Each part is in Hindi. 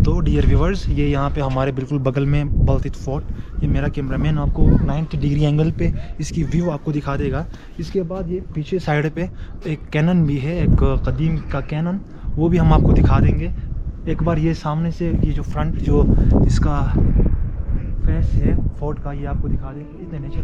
तो डियर व्यूवर्स, ये यहाँ पे हमारे बिल्कुल बगल में बलतीत फोर्ट, ये मेरा कैमरामैन आपको 90 डिग्री एंगल पे इसकी व्यू आपको दिखा देगा। इसके बाद ये पीछे साइड पे एक कैनन भी है, एक कदीम का कैनन, वो भी हम आपको दिखा देंगे। एक बार ये सामने से ये जो फ्रंट जो इसका फेस है फोर्ट का, ये आपको दिखा देंगे। इतने नेचर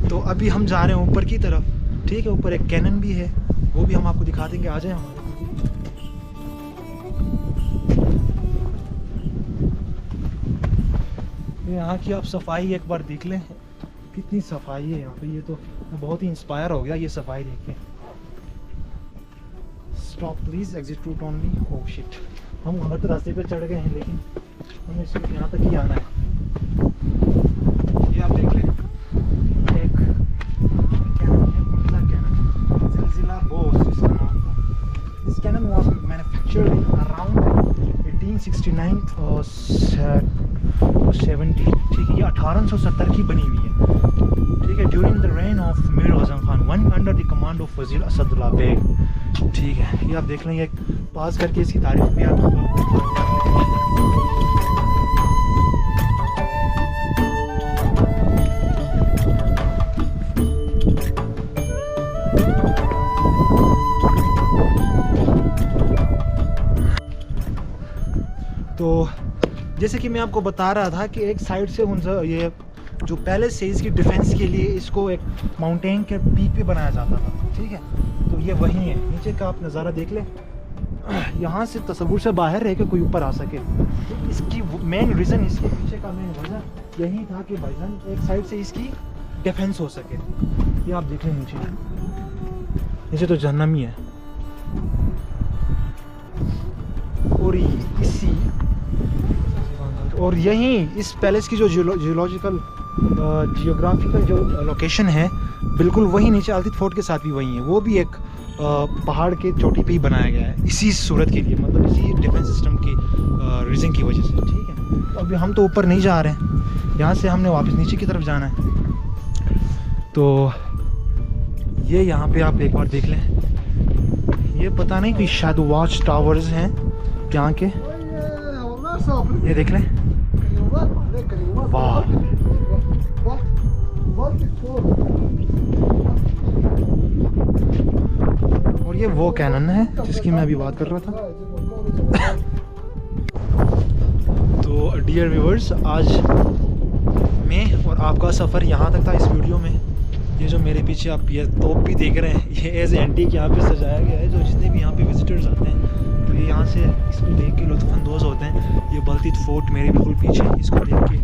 तो अभी हम जा रहे हैं ऊपर की तरफ, ठीक है। ऊपर एक कैनन भी है, वो भी हम आपको दिखा देंगे। आ जाए हम। यहाँ की आप सफाई एक बार देख लें, कितनी सफाई है यहाँ पे। ये तो बहुत ही इंस्पायर हो गया ये सफाई देख के। Stop please, exit root only. Oh shit, हम गलत रास्ते पे चढ़ गए हैं, लेकिन हमें सिर्फ यहाँ तक ही आना है। ये आप देख लें, एक कैनन है, उनका कैनन जिलजिला बोस इसका नाम था। This cannon was manufactured in around 1869 और 70, ठीक है। ये 1870 की बनी हुई है, ठीक है। During the rain of Mir Gajan Khan, one under the command of वजीर असदुल्ला बेग, ठीक है। ये आप देख लें, ये पास करके इसकी तारीफ भी आपको। तो जैसे कि मैं आपको बता रहा था कि एक साइड से ये जो पैलेस है, इसकी डिफेंस के लिए इसको एक माउंटेन के पीक पे बनाया जाता था, ठीक है। तो ये वही है, नीचे का आप नज़ारा देख लें। यहाँ से तस्वुर से बाहर रह के कोई ऊपर आ सके। इसकी मेन रीज़न, इसके पीछे का मेन वजह यही था कि भाईजान एक साइड से इसकी डिफेंस हो सके। ये आप देख लें, नीचे तो जहन्नम ही है। और यहीं इस पैलेस की जो जियोग्राफिकल जो लोकेशन है, बिल्कुल वही नीचे अल्तित फोर्ट के साथ भी वही है। वो भी एक पहाड़ के चोटी पे ही बनाया गया है, इसी सूरत के लिए, मतलब इसी डिफेंस सिस्टम की रीज़न की वजह से, ठीक है। तो अभी हम तो ऊपर नहीं जा रहे हैं, यहाँ से हमने वापस नीचे की तरफ जाना है। तो ये यहाँ पे आप एक बार देख लें, ये पता नहीं कि शायद वॉच टावर्स हैं यहाँ के, ये देख लें। वाह, और ये वो कैनन है जिसकी मैं अभी बात कर रहा था। तो डियर व्यूअर्स, आज मैं और आपका सफ़र यहाँ तक था इस वीडियो में। ये जो मेरे पीछे आप ये तोप भी देख रहे हैं, ये एज एंटीक यहाँ पे सजाया गया है। जो जितने भी यहाँ पे विजिटर्स आते हैं, तो ये यहाँ से इसको देख के लुत्फ़अंदोज़ होते हैं। ये बलतीत फोर्ट मेरे बिल्कुल पीछे, इसको देख के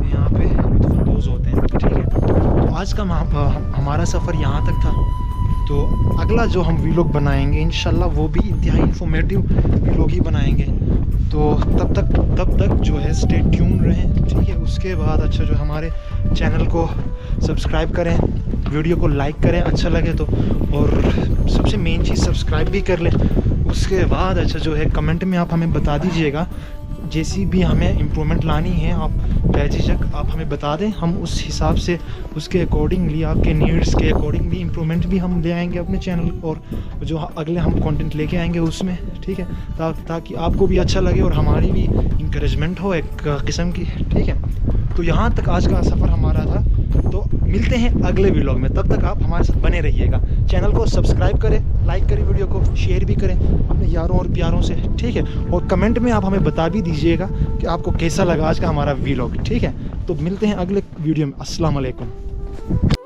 यहाँ पे लुत्फ़अंदोज़ होते हैं, ठीक है। तो आज का हमारा सफ़र यहाँ तक था। तो अगला जो हम वीलॉग बनाएंगे इंशाल्लाह, वो भी इंतहाई इन्फॉर्मेटिव वीलॉग ही बनाएंगे। तो तब तक जो है स्टे ट्यून रहें, ठीक है। उसके बाद अच्छा जो हमारे चैनल को सब्सक्राइब करें, वीडियो को लाइक करें अच्छा लगे तो, और सबसे मेन चीज़ सब्सक्राइब भी कर लें। उसके बाद अच्छा जो है कमेंट में आप हमें बता दीजिएगा, जैसी भी हमें इम्प्रूवमेंट लानी है आप बेझिझक आप हमें बता दें। हम उस हिसाब से, उसके अकॉर्डिंगली, आपके नीड्स के अकॉर्डिंगली इम्प्रूवमेंट भी हम ले आएंगे अपने चैनल, और जो अगले हम कंटेंट लेके आएंगे उसमें, ठीक है। ताकि आपको भी अच्छा लगे और हमारी भी इंकरेजमेंट हो एक किस्म की, ठीक है। तो यहाँ तक आज का सफ़र हमारा था। तो मिलते हैं अगले व्लॉग में, तब तक आप हमारे साथ बने रहिएगा। चैनल को सब्सक्राइब करें, लाइक करें, वीडियो को शेयर भी करें अपने यारों और प्यारों से, ठीक है। और कमेंट में आप हमें बता भी दीजिएगा कि आपको कैसा लगा आज का हमारा व्लॉग, ठीक है। तो मिलते हैं अगले वीडियो में। अस्सलाम वालेकुम।